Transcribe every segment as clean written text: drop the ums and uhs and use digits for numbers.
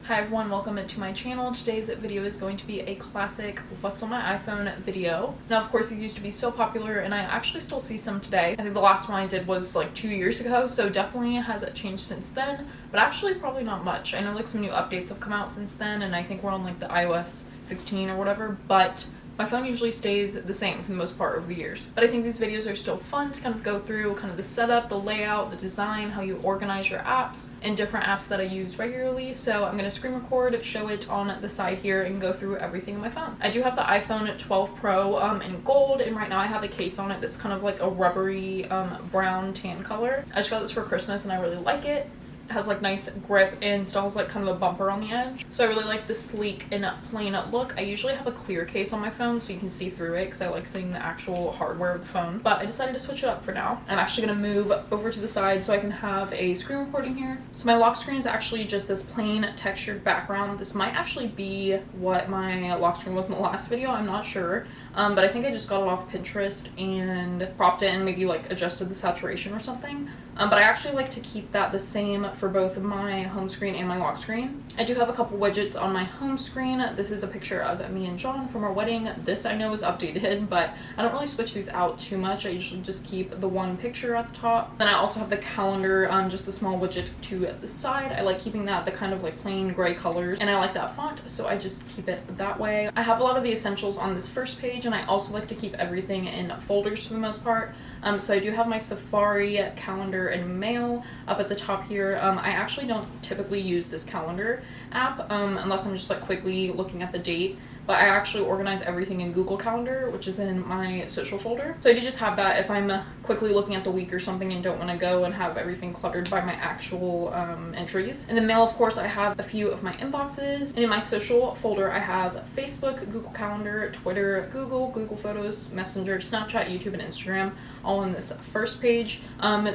Hi everyone, welcome to my channel. Today's video is going to be a classic what's on my iPhone video. Now of course these used to be so popular and I actually still see some today. I think the last one I did was like 2 years ago, so definitely has changed since then, but actually probably not much. I know like some new updates have come out since then and I think we're on like the iOS 16 or whatever, but my phone usually stays the same for the most part over the years. But I think these videos are still fun to kind of go through kind of the setup, the layout, the design, how you organize your apps, and different apps that I use regularly. So I'm going to screen record, show it on the side here, and go through everything on my phone. I do have the iPhone 12 Pro in gold, and right now I have a case on it that's kind of like a rubbery brown tan color. I just got this for Christmas and I really like it. It has like nice grip and still has like kind of a bumper on the edge. So I really like the sleek and plain look. I usually have a clear case on my phone so you can see through it because I like seeing the actual hardware of the phone. But I decided to switch it up for now. I'm actually going to move over to the side so I can have a screen recording here. So my lock screen is actually just this plain textured background. This might actually be what my lock screen was in the last video. I'm not sure. But I think I just got it off Pinterest and cropped it and maybe like adjusted the saturation or something. But I actually like to keep that the same for both my home screen and my lock screen. I do have a couple widgets on my home screen. This is a picture of me and John from our wedding. This I know is updated, but I don't really switch these out too much. I usually just keep the one picture at the top. Then I also have the calendar, just the small widget to the side. I like keeping that the kind of like plain gray colors, and I like that font, so I just keep it that way. I have a lot of the essentials on this first page, and I also like to keep everything in folders for the most part. So I do have my Safari, calendar, and mail up at the top here. I actually don't typically use this calendar app unless I'm just like quickly looking at the date. But I actually organize everything in Google Calendar, which is in my social folder. So I do just have that if I'm quickly looking at the week or something and don't want to go and have everything cluttered by my actual entries. In the mail, of course, I have a few of my inboxes. And in my social folder, I have Facebook, Google Calendar, Twitter, Google Photos, Messenger, Snapchat, YouTube, and Instagram, all in this first page.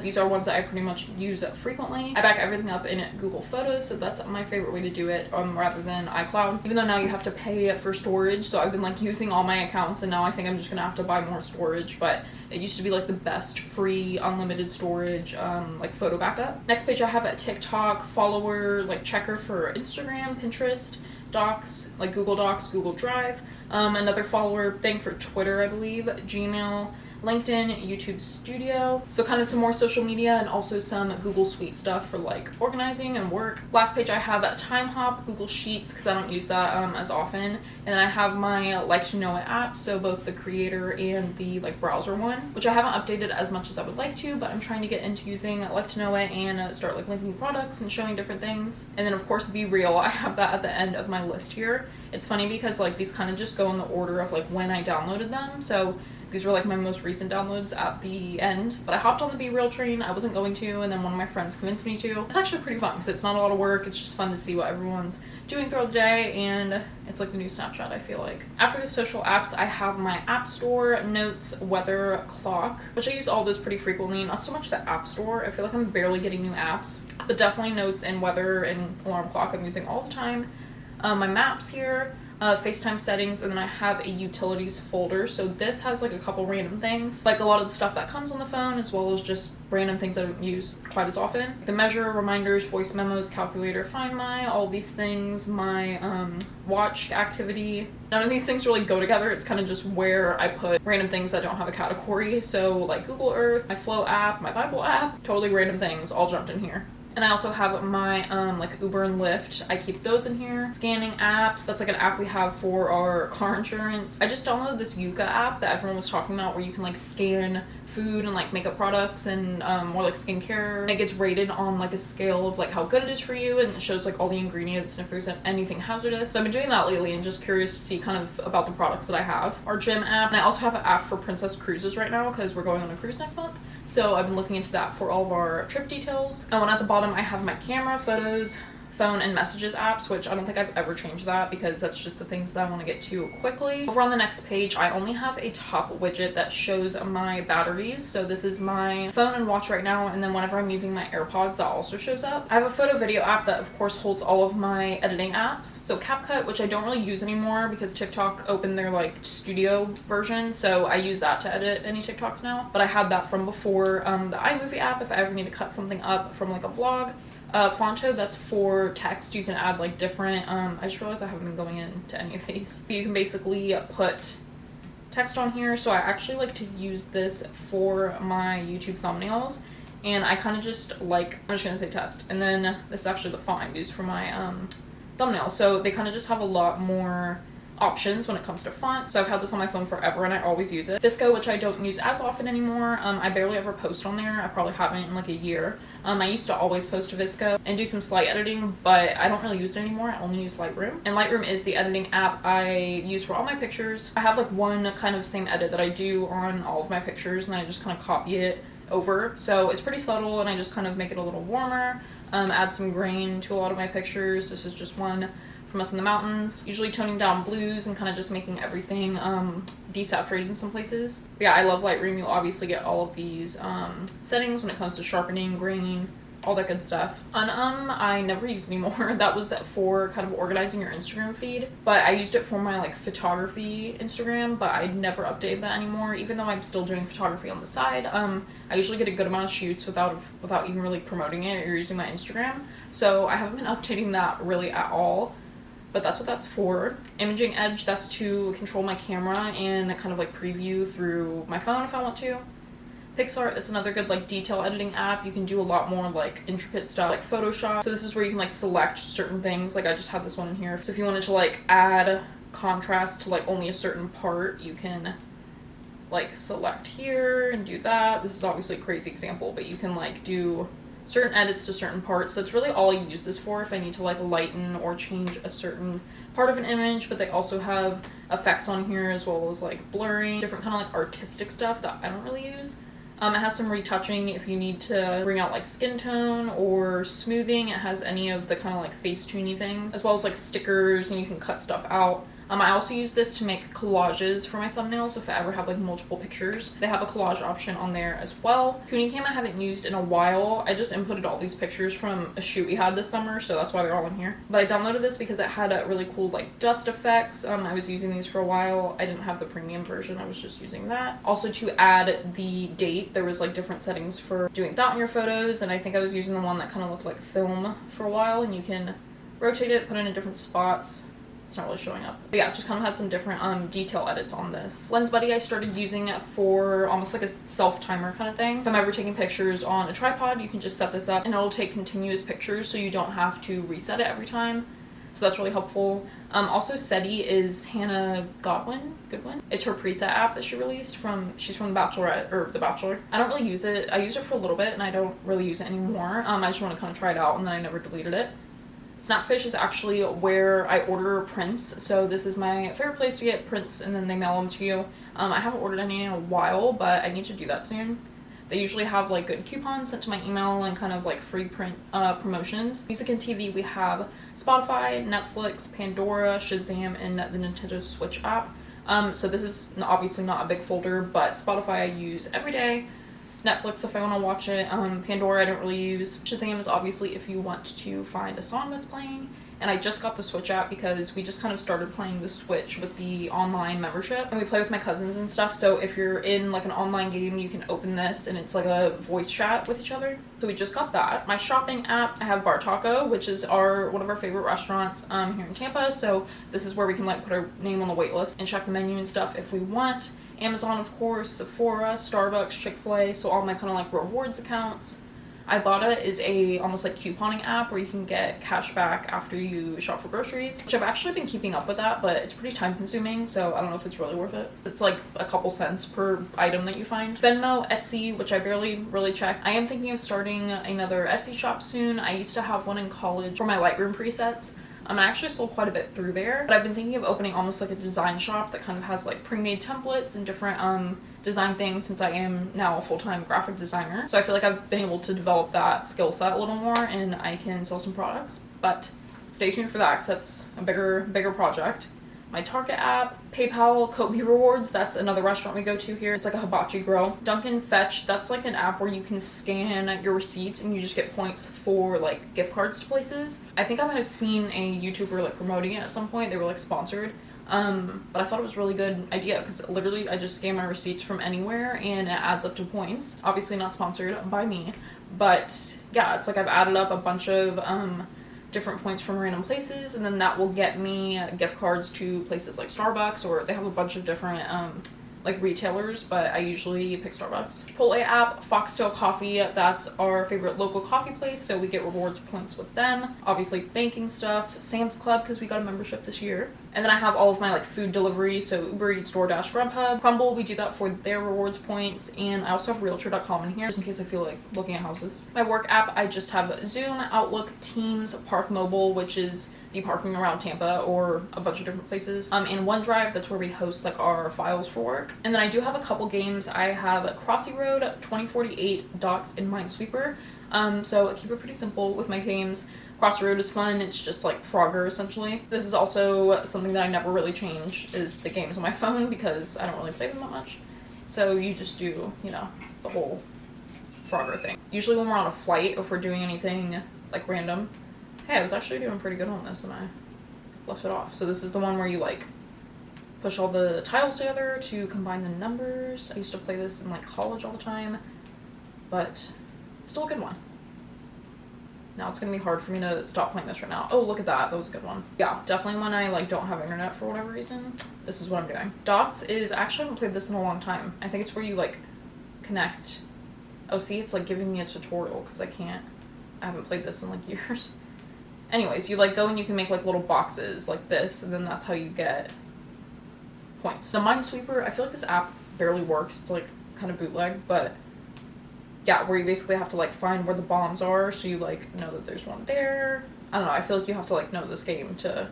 These are ones that I pretty much use frequently. I back everything up in Google Photos, so that's my favorite way to do it rather than iCloud. Even though now you have to pay for storage, so I've been like using all my accounts and now I think I'm just gonna have to buy more storage, but it used to be like the best free unlimited storage like photo backup. Next page I have a TikTok, follower, like checker for Instagram, Pinterest, Docs, like Google Docs, Google Drive, another follower thing for Twitter, I believe, Gmail, LinkedIn, YouTube Studio. So kind of some more social media and also some Google Suite stuff for like organizing and work. Last page I have a Time Hop, Google Sheets because I don't use that as often. And then I have my Like to Know It app, so both the creator and the like browser one, which I haven't updated as much as I would like to, but I'm trying to get into using Like to Know It and start like linking products and showing different things. And then of course Be Real, I have that at the end of my list here. It's funny because like these kind of just go in the order of like when I downloaded them. So these were like my most recent downloads at the end, but I hopped on the Be Real train. I wasn't going to, and then one of my friends convinced me to. It's actually pretty fun because it's not a lot of work. It's just fun to see what everyone's doing throughout the day, and it's like the new Snapchat, I feel like. After the social apps, I have my App Store, Notes, Weather, Clock, which I use all those pretty frequently. Not so much the App Store. I feel like I'm barely getting new apps, but definitely Notes and Weather and Alarm Clock I'm using all the time. My Maps here. FaceTime settings, and then I have a utilities folder. So this has like a couple random things, like a lot of the stuff that comes on the phone, as well as just random things I don't use quite as often. The measure, reminders, voice memos, calculator, Find My, all these things, my watch activity. None of these things really go together. It's kind of just where I put random things that don't have a category. So like Google Earth, my Flow app, my Bible app, totally random things all jumped in here. And I also have my like Uber and Lyft. I keep those in here. Scanning apps. That's like an app we have for our car insurance. I just downloaded this Yuka app that everyone was talking about where you can like scan food and like makeup products and more like skincare. And it gets rated on like a scale of like how good it is for you, and it shows like all the ingredients and if there's anything hazardous. So I've been doing that lately and just curious to see kind of about the products that I have. Our gym app. And I also have an app for Princess Cruises right now because we're going on a cruise next month. So I've been looking into that for all of our trip details. And at the bottom I have my camera, photos, phone, and messages apps, which I don't think I've ever changed that because that's just the things that I want to get to quickly. Over on the next page, I only have a top widget that shows my batteries. So this is my phone and watch right now, and then whenever I'm using my AirPods, that also shows up. I have a photo video app that of course holds all of my editing apps. So CapCut, which I don't really use anymore because TikTok opened their like studio version, so I use that to edit any TikToks now. But I had that from before. The iMovie app if I ever need to cut something up from like a vlog. Fonto, that's for text. You can add like different, I just realized I haven't been going into any of these. You can basically put text on here. So I actually like to use this for my YouTube thumbnails. And I kind of just like, I'm just going to say test. And then this is actually the font I use for my thumbnails. So they kind of just have a lot more options when it comes to fonts. So I've had this on my phone forever and I always use it. Visco, which I don't use as often anymore. I barely ever post on there. I probably haven't in like a year. I used to always post to Visco and do some slight editing, but I don't really use it anymore. I only use Lightroom. And Lightroom is the editing app I use for all my pictures. I have like one kind of same edit that I do on all of my pictures, and I just kind of copy it over. So it's pretty subtle, and I just kind of make it a little warmer, add some grain to a lot of my pictures. This is just one from us in the mountains, usually toning down blues and kind of just making everything desaturated in some places. But yeah, I love Lightroom. You'll obviously get all of these settings when it comes to sharpening, graining, all that good stuff. I never use anymore. That was for kind of organizing your Instagram feed, but I used it for my like photography Instagram, but I never updated that anymore, even though I'm still doing photography on the side. I usually get a good amount of shoots without even really promoting it or using my Instagram, so I haven't been updating that really at all. But that's what that's for. Imaging Edge, that's to control my camera and kind of like preview through my phone if I want to. PixArt, it's another good like detail editing app. You can do a lot more like intricate stuff like Photoshop. So this is where you can like select certain things. Like I just had this one in here. So if you wanted to like add contrast to like only a certain part, you can like select here and do that. This is obviously a crazy example, but you can like do certain edits to certain parts. That's really all I use this for if I need to like lighten or change a certain part of an image. But they also have effects on here as well as like blurring, different kind of like artistic stuff that I don't really use. It has some retouching if you need to bring out like skin tone or smoothing. It has any of the kind of like Facetune-y things, as well as like stickers, and you can cut stuff out. I also use this to make collages for my thumbnails if I ever have like multiple pictures. They have a collage option on there as well. Cam I haven't used in a while. I just inputted all these pictures from a shoot we had this summer, so that's why they're all in here. But I downloaded this because it had a really cool like dust effects. I was using these for a while. I didn't have the premium version. I was just using that. Also to add the date, there was like different settings for doing that in your photos, and I think I was using the one that kind of looked like film for a while, and you can rotate it, put it in different spots. It's not really showing up. But yeah, just kind of had some different detail edits on this. Lens Buddy I started using it for almost like a self-timer kind of thing. If I'm ever taking pictures on a tripod, you can just set this up and it'll take continuous pictures so you don't have to reset it every time. So that's really helpful. Also SETI is Hannah Goodwin. It's her preset app that she released she's from The Bachelorette, or The Bachelor. I don't really use it. I used it for a little bit and I don't really use it anymore. I just want to kind of try it out, and then I never deleted it. Snapfish is actually where I order prints, so this is my favorite place to get prints, and then they mail them to you. I haven't ordered any in a while, but I need to do that soon. They usually have like good coupons sent to my email and kind of like free print promotions. Music and TV, we have Spotify, Netflix, Pandora, Shazam, and the Nintendo Switch app. So this is obviously not a big folder, but Spotify I use every day. Netflix if I want to watch it. Pandora I don't really use. Shazam is obviously if you want to find a song that's playing. And I just got the Switch app because we just kind of started playing the Switch with the online membership. And we play with my cousins and stuff. So if you're in like an online game, you can open this and it's like a voice chat with each other. So we just got that. My shopping apps, I have Bar Taco, which is one of our favorite restaurants here in Tampa. So this is where we can like put our name on the wait list and check the menu and stuff if we want. Amazon, of course, Sephora, Starbucks, Chick-fil-A, so all my kind of like rewards accounts. Ibotta is a almost like couponing app where you can get cash back after you shop for groceries, which I've actually been keeping up with that, but it's pretty time consuming, so I don't know if it's really worth it. It's like a couple cents per item that you find. Venmo, Etsy, which I barely really check. I am thinking of starting another Etsy shop soon. I used to have one in college for my Lightroom presets. I actually sold quite a bit through there, but I've been thinking of opening almost like a design shop that kind of has like pre-made templates and different design things, since I am now a full-time graphic designer. So I feel like I've been able to develop that skill set a little more and I can sell some products, but stay tuned for that because that's a bigger project. My Target app, PayPal, Kobe Rewards, that's another restaurant we go to here. It's like a hibachi grill. Dunkin' Fetch, that's like an app where you can scan your receipts and you just get points for like gift cards to places. I think I might have seen a YouTuber like promoting it at some point. They were like sponsored. But I thought it was a really good idea because literally I just scan my receipts from anywhere and it adds up to points. Obviously not sponsored by me, But yeah, it's like I've added up a bunch of different points from random places, and then that will get me gift cards to places like Starbucks, or they have a bunch of different like retailers, but I usually pick Starbucks. Chipotle app, Foxtail Coffee, that's our favorite local coffee place, so we get rewards points with them. Obviously banking stuff, Sam's Club because we got a membership this year. And then I have all of my like food delivery, so Uber Eats, DoorDash, Grubhub, Crumble, we do that for their rewards points, and I also have Realtor.com in here just in case I feel like looking at houses. My work app, I just have Zoom, Outlook, Teams, Park Mobile, which is the parking around Tampa or a bunch of different places, and OneDrive, that's where we host like our files for work. And then I do have a couple games. I have Crossy Road, 2048, Dots, and Minesweeper. So I keep it pretty simple with my games. Crossy Road is fun. It's just like Frogger essentially. This is also something that I never really change, is the games on my phone, because I don't really play them that much. So you just do, you know, the whole Frogger thing. Usually when we're on a flight, or if we're doing anything like random. Hey, I was actually doing pretty good on this and I left it off. So this is the one where you like push all the tiles together to combine the numbers. I used to play this in like college all the time, but it's still a good one. Now it's gonna be hard for me to stop playing this right now. Oh, look at that. That was a good one. Yeah, definitely when I like don't have internet for whatever reason, this is what I'm doing. Dots is, actually I haven't played this in a long time. I think it's where you like connect. Oh, see, it's like giving me a tutorial because I haven't played this in like years. Anyways, you like go and you can make like little boxes like this, and then that's how you get points. The Minesweeper, I feel like this app barely works. It's like kind of bootleg, but yeah, where you basically have to like find where the bombs are, so you like know that there's one there. I don't know, I feel like you have to like know this game to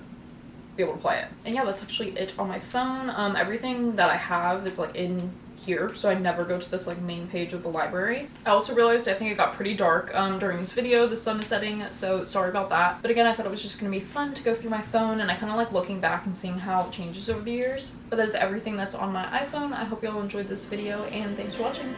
be able to play it. And yeah, that's actually it on my phone. Everything that I have is like in here, so I never go to this like main page of the library. I also realized I think it got pretty dark during this video. The sun is setting, so sorry about that. But again, I thought it was just gonna be fun to go through my phone, and I kind of like looking back and seeing how it changes over the years. But that is everything that's on my iPhone. I hope you all enjoyed this video, and thanks for watching.